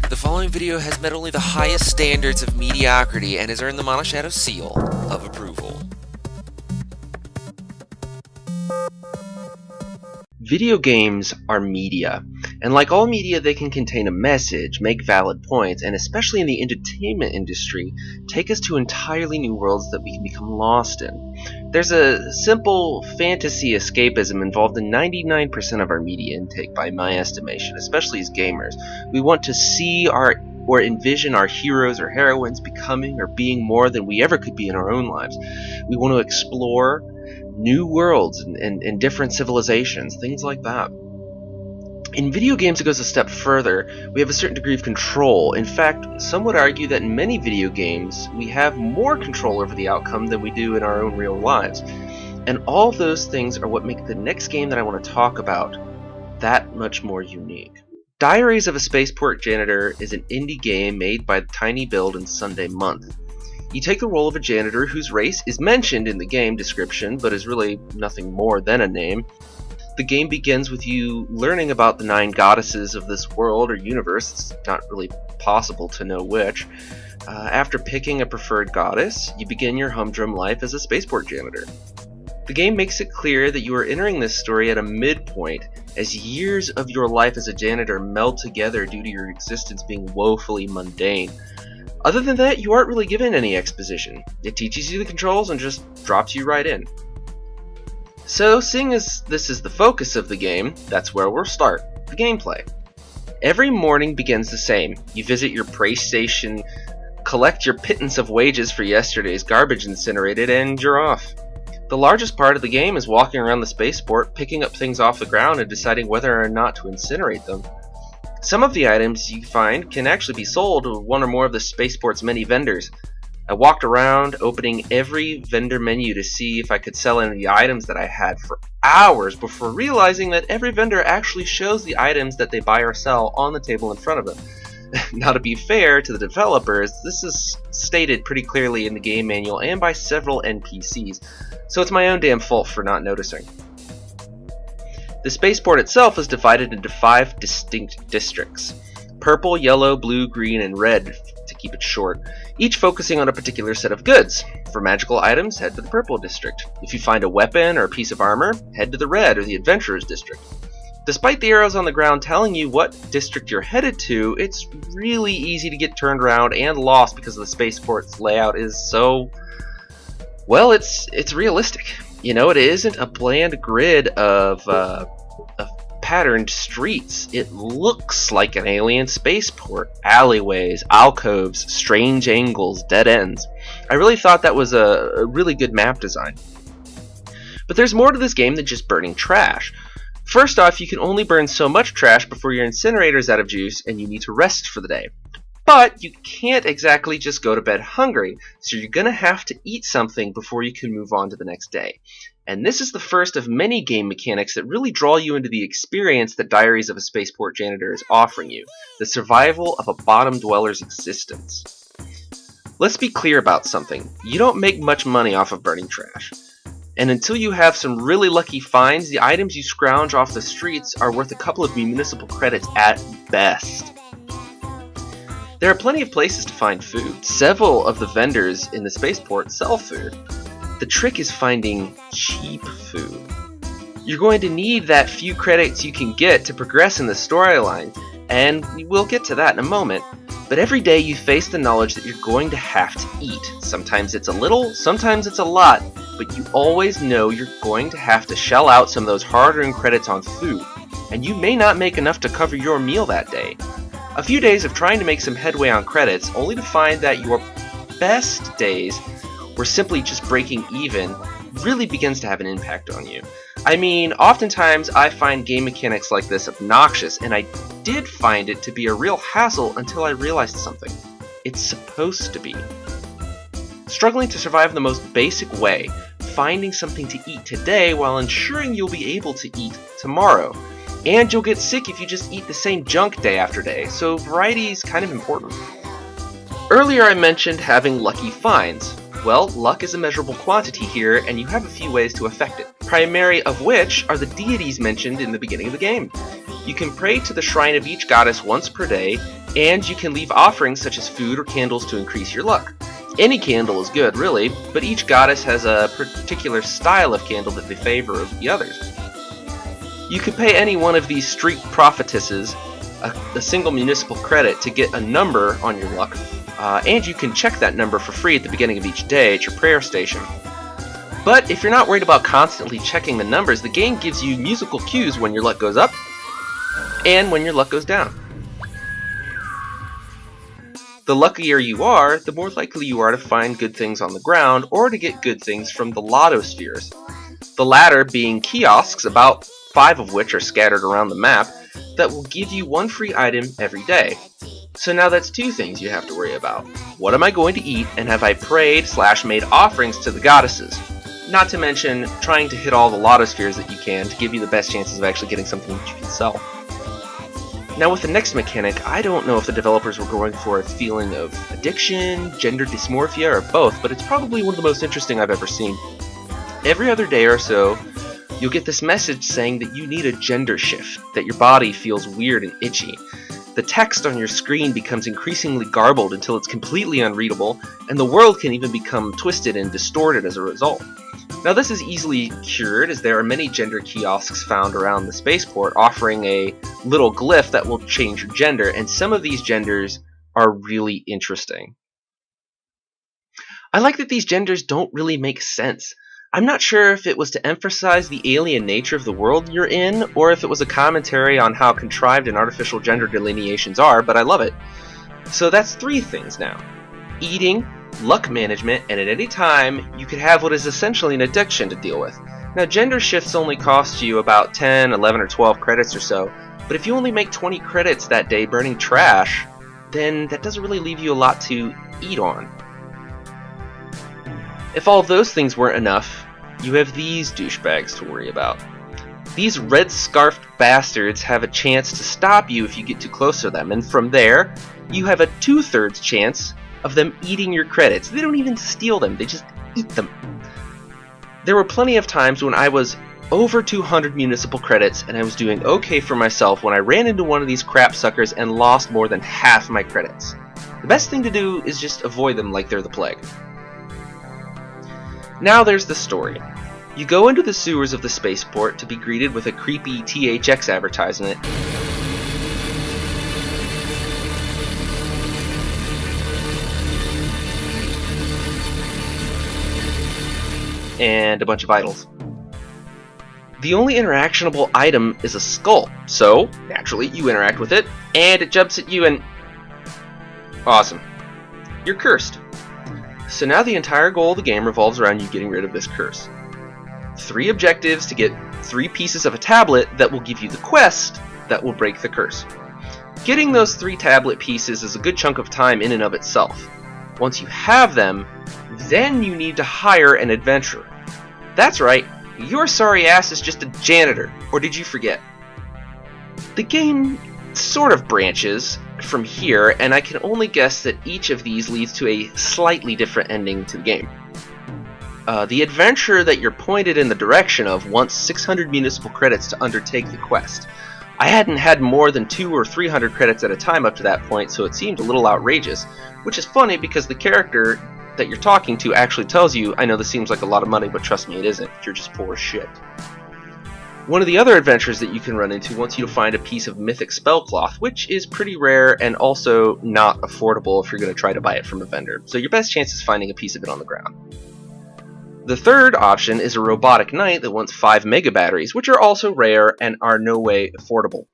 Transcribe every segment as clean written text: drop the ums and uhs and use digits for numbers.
The following video has met only the highest standards of mediocrity and has earned the Manashadow seal of approval. Video games are media, and like all media, they can contain a message, make valid points, and especially in the entertainment industry, take us to entirely new worlds that we can become lost in. There's a simple fantasy escapism involved in 99% of our media intake by my estimation, especially as gamers. We want to see or envision our heroes or heroines becoming or being more than we ever could be in our own lives. We want to explore new worlds and different civilizations, things like that. In video games, it goes a step further. We have a certain degree of control. In fact, some would argue that in many video games, we have more control over the outcome than we do in our own real lives. And all those things are what make the next game that I want to talk about that much more unique. Diaries of a Spaceport Janitor is an indie game made by Tiny Build and Sunday Month. You take the role of a janitor whose race is mentioned in the game description, but is really nothing more than a name. The game begins with you learning about the 9 goddesses of this world or universe. It's not really possible to know which. After picking a preferred goddess, you begin your humdrum life as a spaceport janitor. The game makes it clear that you are entering this story at a midpoint, as years of your life as a janitor meld together due to your existence being woefully mundane. Other than that, you aren't really given any exposition. It teaches you the controls and just drops you right in. So, seeing as this is the focus of the game, that's where we'll start, the gameplay. Every morning begins the same. You visit your prey station, collect your pittance of wages for yesterday's garbage incinerated, and you're off. The largest part of the game is walking around the spaceport, picking up things off the ground and deciding whether or not to incinerate them. Some of the items you find can actually be sold to one or more of the spaceport's many vendors. I walked around opening every vendor menu to see if I could sell any of the items that I had for hours before realizing that every vendor actually shows the items that they buy or sell on the table in front of them. Now, to be fair to the developers, this is stated pretty clearly in the game manual and by several NPCs, so it's my own damn fault for not noticing. The spaceport itself is divided into 5 distinct districts: purple, yellow, blue, green, and red, to keep it short, each focusing on a particular set of goods. For magical items, head to the purple district. If you find a weapon or a piece of armor, head to the red or the adventurers district. Despite the arrows on the ground telling you what district you're headed to, it's really easy to get turned around and lost because the spaceport's layout is so, well, it's realistic. You know, it isn't a bland grid of patterned streets. It looks like an alien spaceport. Alleyways, alcoves, strange angles, dead ends. I really thought that was a really good map design. But there's more to this game than just burning trash. First off, you can only burn so much trash before your incinerator is out of juice and you need to rest for the day. But you can't exactly just go to bed hungry, so you're going to have to eat something before you can move on to the next day. And this is the first of many game mechanics that really draw you into the experience that Diaries of a Spaceport Janitor is offering you, the survival of a bottom dweller's existence. Let's be clear about something. You don't make much money off of burning trash. And until you have some really lucky finds, the items you scrounge off the streets are worth a couple of municipal credits at best. There are plenty of places to find food. Several of the vendors in the spaceport sell food. The trick is finding cheap food. You're going to need that few credits you can get to progress in the storyline, and we'll get to that in a moment. But every day you face the knowledge that you're going to have to eat. Sometimes it's a little, sometimes it's a lot, but you always know you're going to have to shell out some of those hard-earned credits on food, and you may not make enough to cover your meal that day. A few days of trying to make some headway on credits, only to find that your best days were simply just breaking even, really begins to have an impact on you. I mean, oftentimes I find game mechanics like this obnoxious, and I did find it to be a real hassle until I realized something. It's supposed to be. Struggling to survive in the most basic way, finding something to eat today while ensuring you'll be able to eat tomorrow. And you'll get sick if you just eat the same junk day after day, so variety is kind of important. Earlier I mentioned having lucky finds. Well, luck is a measurable quantity here, and you have a few ways to affect it, primary of which are the deities mentioned in the beginning of the game. You can pray to the shrine of each goddess once per day, And you can leave offerings such as food or candles to increase your luck. Any candle is good, really, but each goddess has a particular style of candle that they favor over the others. You could pay any one of these street prophetesses a single municipal credit to get a number on your luck, and you can check that number for free at the beginning of each day at your prayer station. But if you're not worried about constantly checking the numbers, the game gives you musical cues when your luck goes up and when your luck goes down. The luckier you are, the more likely you are to find good things on the ground or to get good things from the lotto spheres. The latter being kiosks, about 5 of which are scattered around the map, that will give you one free item every day. So now that's 2 things you have to worry about. What am I going to eat, and have I prayed/made offerings to the goddesses? Not to mention trying to hit all the lotto spheres that you can to give you the best chances of actually getting something that you can sell. Now with the next mechanic, I don't know if the developers were going for a feeling of addiction, gender dysmorphia, or both, but it's probably one of the most interesting I've ever seen. Every other day or so, you'll get this message saying that you need a gender shift, that your body feels weird and itchy. The text on your screen becomes increasingly garbled until it's completely unreadable, and the world can even become twisted and distorted as a result. Now this is easily cured, as there are many gender kiosks found around the spaceport offering a little glyph that will change your gender, and some of these genders are really interesting. I like that these genders don't really make sense. I'm not sure if it was to emphasize the alien nature of the world you're in, or if it was a commentary on how contrived and artificial gender delineations are, but I love it. So that's 3 things now. Eating, luck management, and at any time, you could have what is essentially an addiction to deal with. Now, gender shifts only cost you about 10, 11, or 12 credits or so, but if you only make 20 credits that day burning trash, then that doesn't really leave you a lot to eat on. If all those things weren't enough, you have these douchebags to worry about. These red-scarfed bastards have a chance to stop you if you get too close to them, and from there, you have a 2/3 chance of them eating your credits. They don't even steal them, they just eat them. There were plenty of times when I was over 200 municipal credits and I was doing okay for myself when I ran into one of these crap suckers and lost more than half my credits. The best thing to do is just avoid them like they're the plague. Now there's the story. You go into the sewers of the spaceport to be greeted with a creepy THX advertisement. And a bunch of idols. The only interactionable item is a skull, so naturally you interact with it, and it jumps at you and... awesome. You're cursed. So now the entire goal of the game revolves around you getting rid of this curse. 3 objectives to get 3 pieces of a tablet that will give you the quest that will break the curse. Getting those 3 tablet pieces is a good chunk of time in and of itself. Once you have them, then you need to hire an adventurer. That's right, your sorry ass is just a janitor, or did you forget? The game sort of branches from here, and I can only guess that each of these leads to a slightly different ending to the game. The adventurer that you're pointed in the direction of wants 600 municipal credits to undertake the quest. I hadn't had more than 200 or 300 credits at a time up to that point, so it seemed a little outrageous, which is funny because the character that you're talking to actually tells you, I know this seems like a lot of money, but trust me, it isn't. You're just poor as shit. One of the other adventures that you can run into wants you to find a piece of mythic spellcloth, which is pretty rare and also not affordable if you're going to try to buy it from a vendor, so your best chance is finding a piece of it on the ground. The third option is a robotic knight that wants 5 mega batteries, which are also rare and are no way affordable.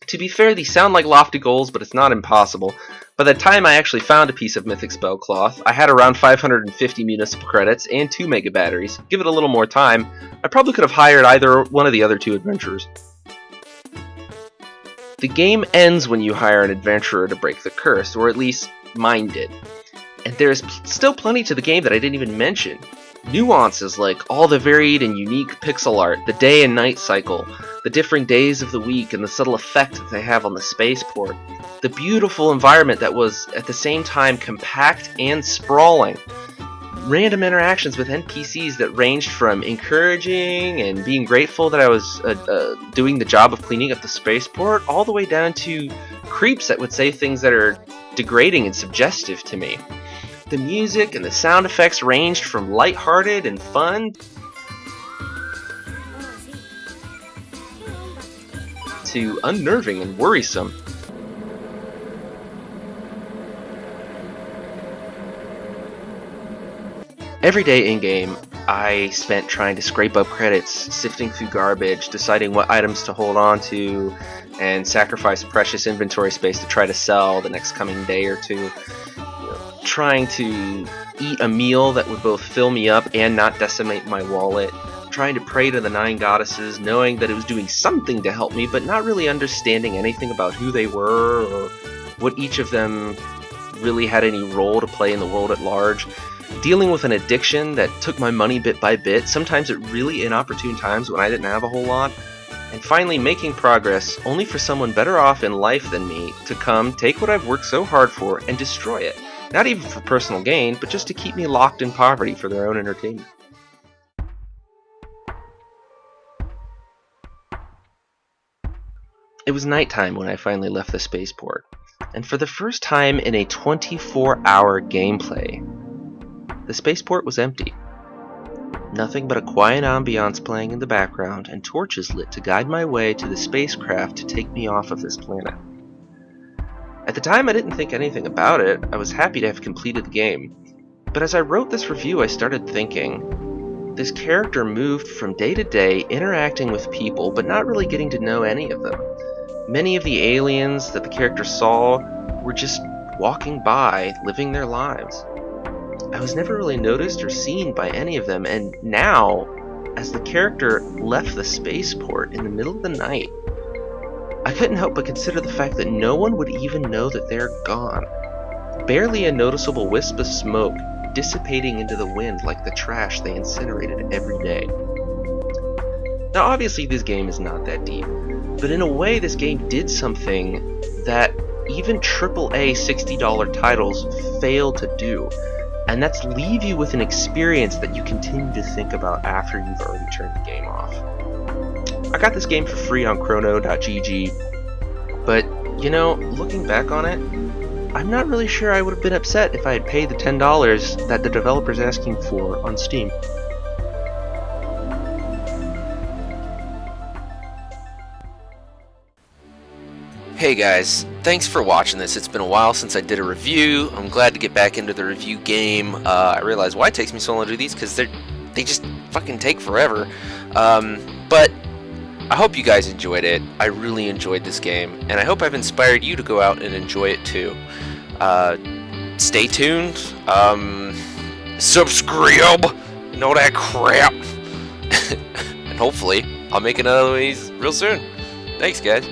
To be fair, these sound like lofty goals, but it's not impossible. By the time I actually found a piece of mythic spellcloth, I had around 550 municipal credits and 2 mega batteries. Give it a little more time, I probably could have hired either one of the other 2 adventurers. The game ends when you hire an adventurer to break the curse, or at least mine did. And there's still plenty to the game that I didn't even mention. Nuances like all the varied and unique pixel art, the day and night cycle, the differing days of the week, and the subtle effect that they have on the spaceport. The beautiful environment that was at the same time compact and sprawling. Random interactions with NPCs that ranged from encouraging and being grateful that I was doing the job of cleaning up the spaceport, all the way down to creeps that would say things that are degrading and suggestive to me. The music and the sound effects ranged from lighthearted and fun to unnerving and worrisome. Every day in-game, I spent trying to scrape up credits, sifting through garbage, deciding what items to hold on to, and sacrifice precious inventory space to try to sell the next coming day or two. Trying to eat a meal that would both fill me up and not decimate my wallet. Trying to pray to the 9 goddesses, knowing that it was doing something to help me, but not really understanding anything about who they were or what each of them really had any role to play in the world at large. Dealing with an addiction that took my money bit by bit, sometimes at really inopportune times when I didn't have a whole lot. And finally making progress, only for someone better off in life than me to come, take what I've worked so hard for, and destroy it. Not even for personal gain, but just to keep me locked in poverty for their own entertainment. It was nighttime when I finally left the spaceport, and for the first time in a 24-hour gameplay, the spaceport was empty. Nothing but a quiet ambiance playing in the background and torches lit to guide my way to the spacecraft to take me off of this planet. At the time I didn't think anything about it, I was happy to have completed the game. But as I wrote this review I started thinking, this character moved from day to day interacting with people but not really getting to know any of them. Many of the aliens that the character saw were just walking by, living their lives. I was never really noticed or seen by any of them, and now, as the character left the spaceport in the middle of the night, I couldn't help but consider the fact that no one would even know that they're gone. Barely a noticeable wisp of smoke dissipating into the wind like the trash they incinerated every day. Now obviously this game is not that deep, but in a way this game did something that even AAA $60 titles fail to do, and that's leave you with an experience that you continue to think about after you've already turned the game off. I got this game for free on chrono.gg, but, you know, looking back on it, I'm not really sure I would have been upset if I had paid the $10 that the developer's asking for on Steam. Hey guys, thanks for watching this. It's been a while since I did a review. I'm glad to get back into the review game. I realize why it takes me so long to do these, because they just fucking take forever. But I hope you guys enjoyed it. I really enjoyed this game, and I hope I've inspired you to go out and enjoy it too. Stay tuned. Subscribe. And all that crap. And hopefully, I'll make another one of these real soon. Thanks, guys.